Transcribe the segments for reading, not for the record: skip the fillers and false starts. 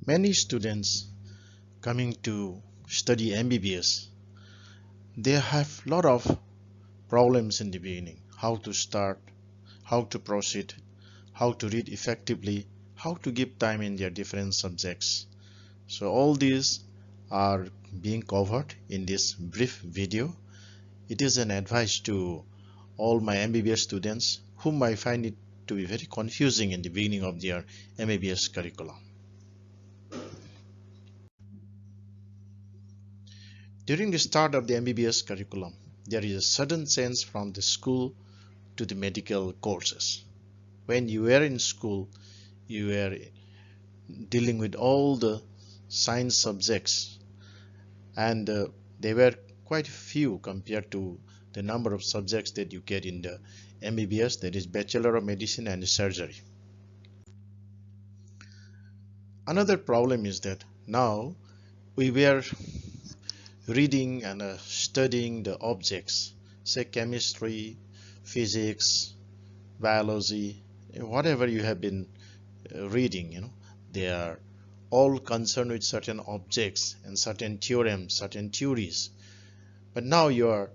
Many students coming to study MBBS, they have a lot of problems in the beginning. How to start, how to proceed, how to read effectively, how to give time in their different subjects. So all these are being covered in this brief video. It is an advice to all my MBBS students whom I find it to be very confusing in the beginning of their MBBS curriculum. During the start of the MBBS curriculum, there is a sudden change from the school to the medical courses. When you were in school, you were dealing with all the science subjects, and they were quite few compared to the number of subjects that you get in the MBBS, that is Bachelor of Medicine and Surgery. Another problem is that now we were reading and studying the objects, say chemistry, physics, biology, whatever you have been reading, they are all concerned with certain objects and certain theorems, certain theories. But now you are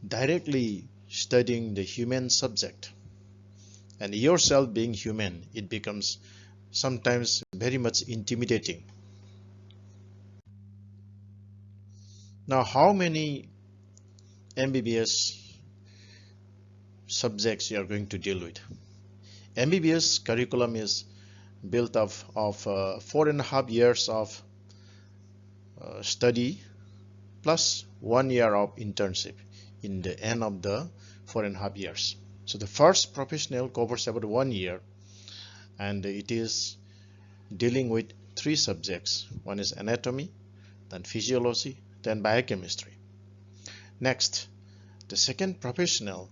directly studying the human subject, and yourself being human, it becomes sometimes very much intimidating. Now, how many MBBS subjects you are going to deal with? MBBS curriculum is built of 4.5 years of study plus 1 year of internship in the end of the 4.5 years. So the first professional covers about 1 year, and it is dealing with 3 subjects. One is anatomy, then physiology, then biochemistry. Next, the second professional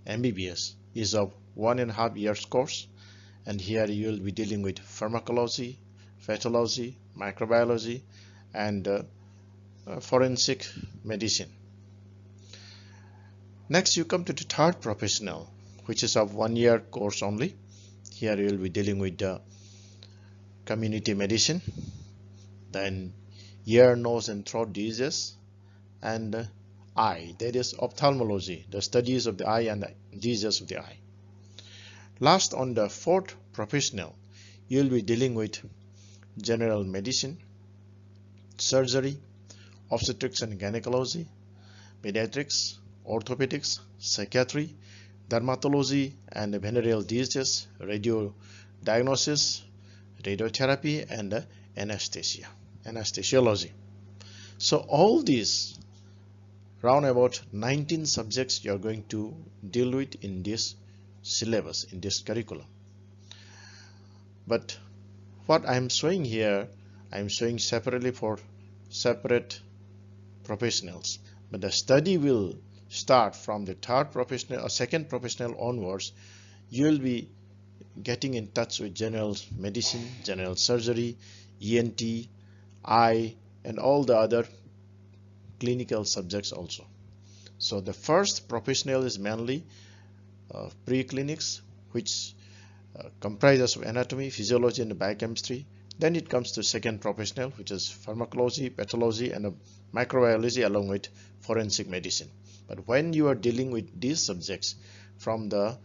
MBBS is of 1.5 years course, and here you will be dealing with pharmacology, pathology, microbiology, and forensic medicine. Next, you come to the third professional, which is of 1 year course only. Here you will be dealing with the community medicine, then ear, nose, and throat diseases, and eye, that is ophthalmology, the studies of the eye and the diseases of the eye. Last, on the fourth professional, you will be dealing with general medicine, surgery, obstetrics and gynecology, pediatrics, orthopedics, psychiatry, dermatology and venereal diseases, radio diagnosis, radiotherapy, and anesthesiology. So all these round about 19 subjects you are going to deal with in this syllabus, in this curriculum. But what I am showing here, I am showing separately for separate professionals, but the study will start from the third professional or second professional onwards. You will be getting in touch with general medicine, general surgery, ENT, eye, and all the other clinical subjects also. So the first professional is mainly pre-clinics, which comprises of anatomy, physiology, and biochemistry. Then it comes to second professional, which is pharmacology, pathology, and microbiology, along with forensic medicine. But when you are dealing with these subjects from the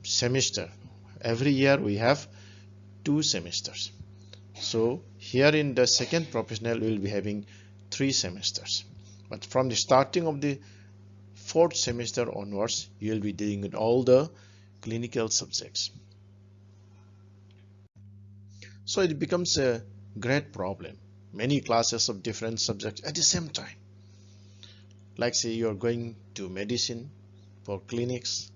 semester, every year we have 2 semesters. So here in the second professional we will be having 3 semesters. But from the starting of the 4th semester onwards, you will be dealing with all the clinical subjects. So it becomes a great problem. Many classes of different subjects at the same time. Like say you are going to medicine for clinics,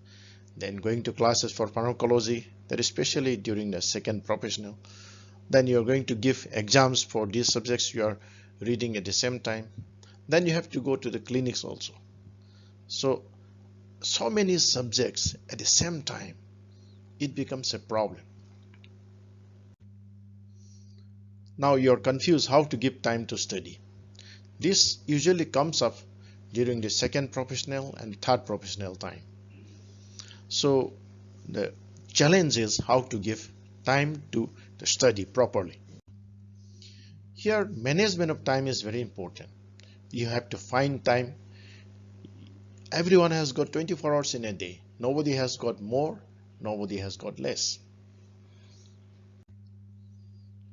then going to classes for pharmacology, that is especially during the second professional. Then you are going to give exams for these subjects you are reading at the same time. Then you have to go to the clinics also. So many subjects at the same time, it becomes a problem. Now you are confused how to give time to study. This usually comes up during the second professional and third professional time. So the challenge is how to give time to study properly. Here, management of time is very important. You have to find time. Everyone has got 24 hours in a day. Nobody has got more, nobody has got less.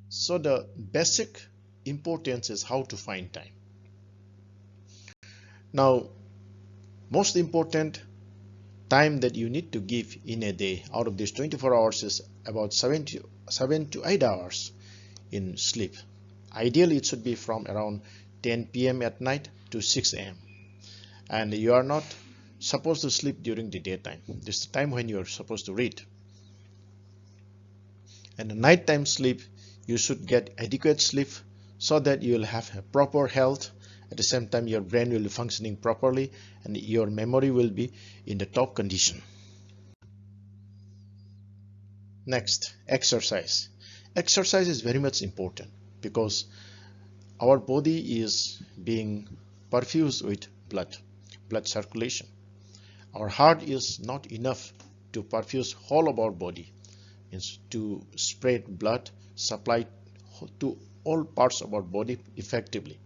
So the basic importance is how to find time. Now, most important time that you need to give in a day out of these 24 hours is about 7 to 8 hours in sleep. Ideally, it should be from around 10 p.m. at night to 6 a.m. And you are not supposed to sleep during the daytime. This is the time when you are supposed to read. And the nighttime sleep, you should get adequate sleep so that you will have a proper health. At the same time, your brain will be functioning properly and your memory will be in the top condition. Next, exercise. Exercise is very much important because our body is being perfused with blood circulation. Our heart is not enough to perfuse whole of our body, means to spread blood supply to all parts of our body effectively.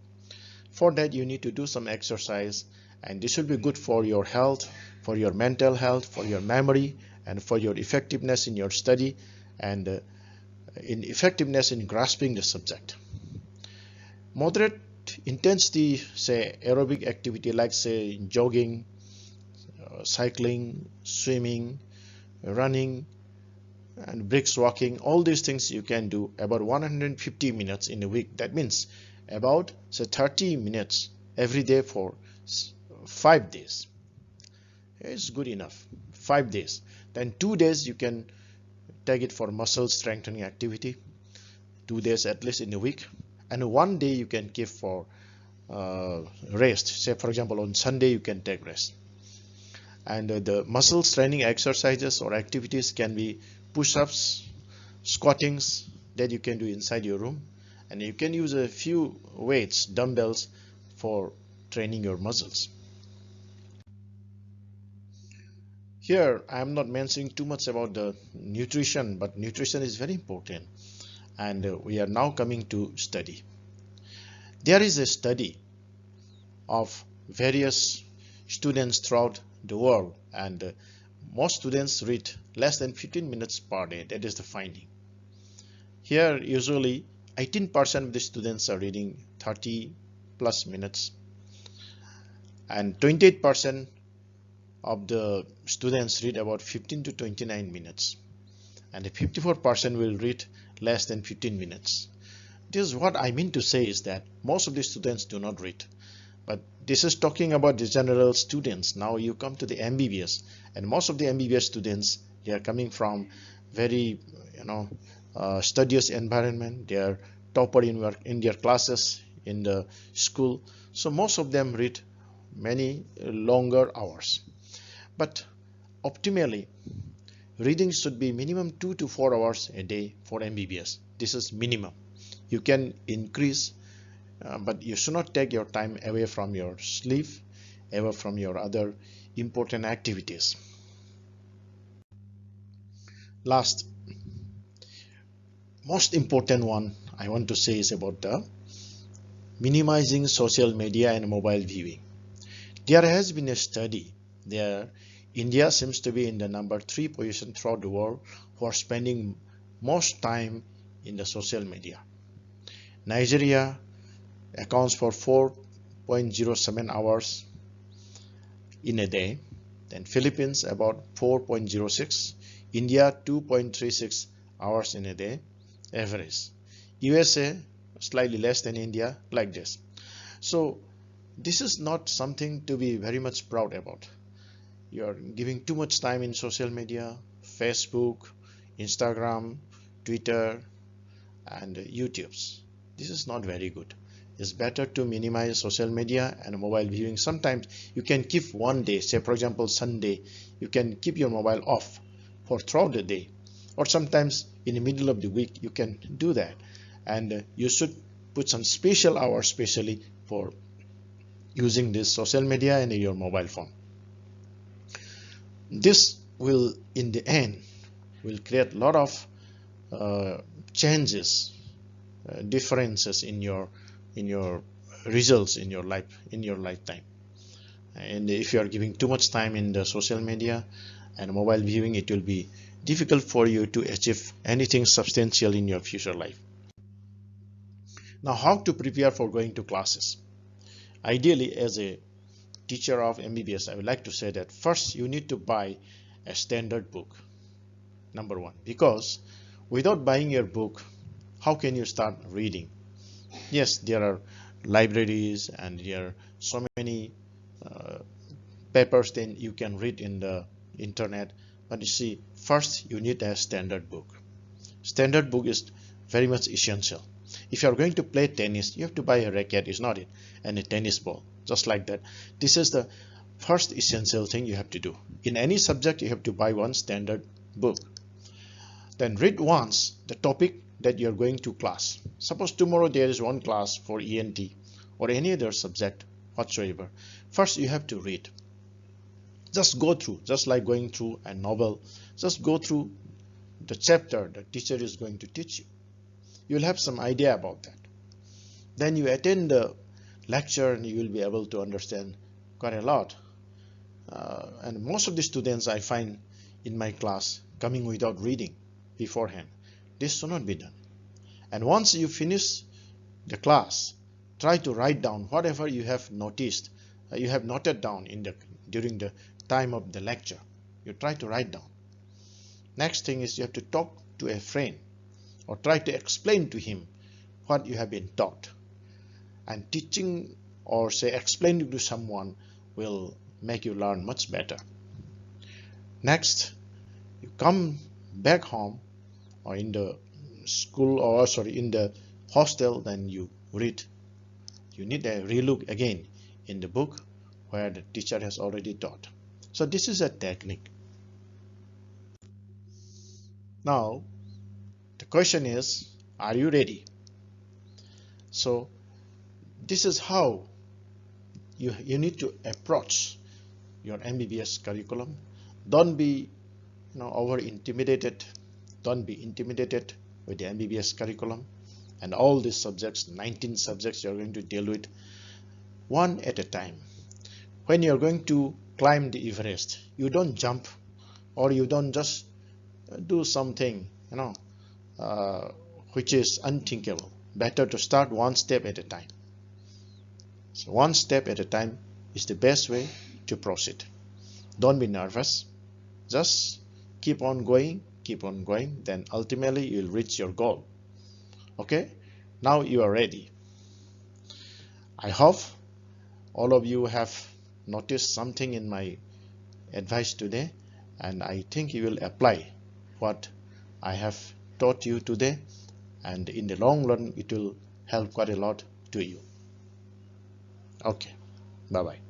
For that, you need to do some exercise, and this will be good for your health, for your mental health, for your memory, and for your effectiveness in your study, and in effectiveness in grasping the subject. Moderate intensity, say aerobic activity like say jogging, cycling, swimming, running, and brisk walking, all these things you can do about 150 minutes in a week. That means about say 30 minutes every day for 5 days. It's good enough. 5 days. Then 2 days you can take it for muscle strengthening activity. 2 days at least in a week. And 1 day you can give for rest. Say for example on Sunday you can take rest. And the muscle strengthening exercises or activities can be push-ups, squattings that you can do inside your room, and you can use a few weights, dumbbells, for training your muscles. Here I am not mentioning too much about the nutrition, but nutrition is very important, and we are now coming to study. There is a study of various students throughout the world, and most students read less than 15 minutes per day. That is the finding. Here usually 18% of the students are reading 30 plus minutes, and 28% of the students read about 15 to 29 minutes, and 54% will read less than 15 minutes. This is what I mean to say is that most of the students do not read. But this is talking about the general students. Now you come to the MBBS, and most of the MBBS students, they are coming from very studious environment. They are topper in their classes in the school, so most of them read many longer hours. But optimally, reading should be minimum 2 to 4 hours a day for MBBS. This is minimum. You can increase, but you should not take your time away from your sleep, away from your other important activities. Last, most important one I want to say is about the minimizing social media and mobile viewing. There has been a study there. India seems to be in the number 3 position throughout the world who are spending most time in the social media. Nigeria accounts for 4.07 hours in a day. Then Philippines about 4.06. India 2.36 hours in a day average. USA slightly less than India, like this. So this is not something to be very much proud about. You are giving too much time in social media, Facebook, Instagram, Twitter, and YouTube's. This is not very good. It's better to minimize social media and mobile viewing. Sometimes you can keep one day, say for example Sunday, you can keep your mobile off for throughout the day, or sometimes in the middle of the week you can do that, and you should put some special hours specially for using this social media and your mobile phone. This will in the end will create a lot of changes, differences in your results in your lifetime. And if you are giving too much time in the social media and mobile viewing, it will be difficult for you to achieve anything substantial in your future life. Now, how to prepare for going to classes? Ideally, as a teacher of MBBS, I would like to say that first you need to buy a standard book, number one, because without buying your book, how can you start reading? Yes, there are libraries and there are so many papers then you can read in the internet, but you see, first you need a standard book. Standard book is very much essential. If you are going to play tennis, you have to buy a racket, is not it, and a tennis ball, just like that. This is the first essential thing you have to do. In any subject, you have to buy one standard book. Then read once the topic that you are going to class. Suppose tomorrow there is one class for ENT or any other subject whatsoever. First you have to read. Just go through, just like going through a novel. Just go through the chapter the teacher is going to teach you. You will have some idea about that. Then you attend the lecture and you will be able to understand quite a lot. And most of the students I find in my class coming without reading beforehand. This should not be done. And once you finish the class, try to write down whatever you have noticed, you have noted down during the time of the lecture. You try to write down. Next thing is you have to talk to a friend or try to explain to him what you have been taught. And teaching or say explaining to someone will make you learn much better. Next, you come back home or in the school or in the hostel, then you read. You need a relook again in the book where the teacher has already taught. So this is a technique. Now the question is, are you ready? So this is how you need to approach your MBBS curriculum. Don't be over intimidated. Don't be intimidated with the MBBS curriculum and all these subjects, 19 subjects you're going to deal with, one at a time. When you're going to climb the Everest, you don't jump or you don't just do something which is unthinkable. Better to start one step at a time. So one step at a time is the best way to proceed. Don't be nervous. Just keep on going, then ultimately you'll reach your goal. Okay, now you are ready. I hope all of you have noticed something in my advice today, and I think you will apply what I have taught you today, and in the long run it will help quite a lot to you. Okay, bye bye.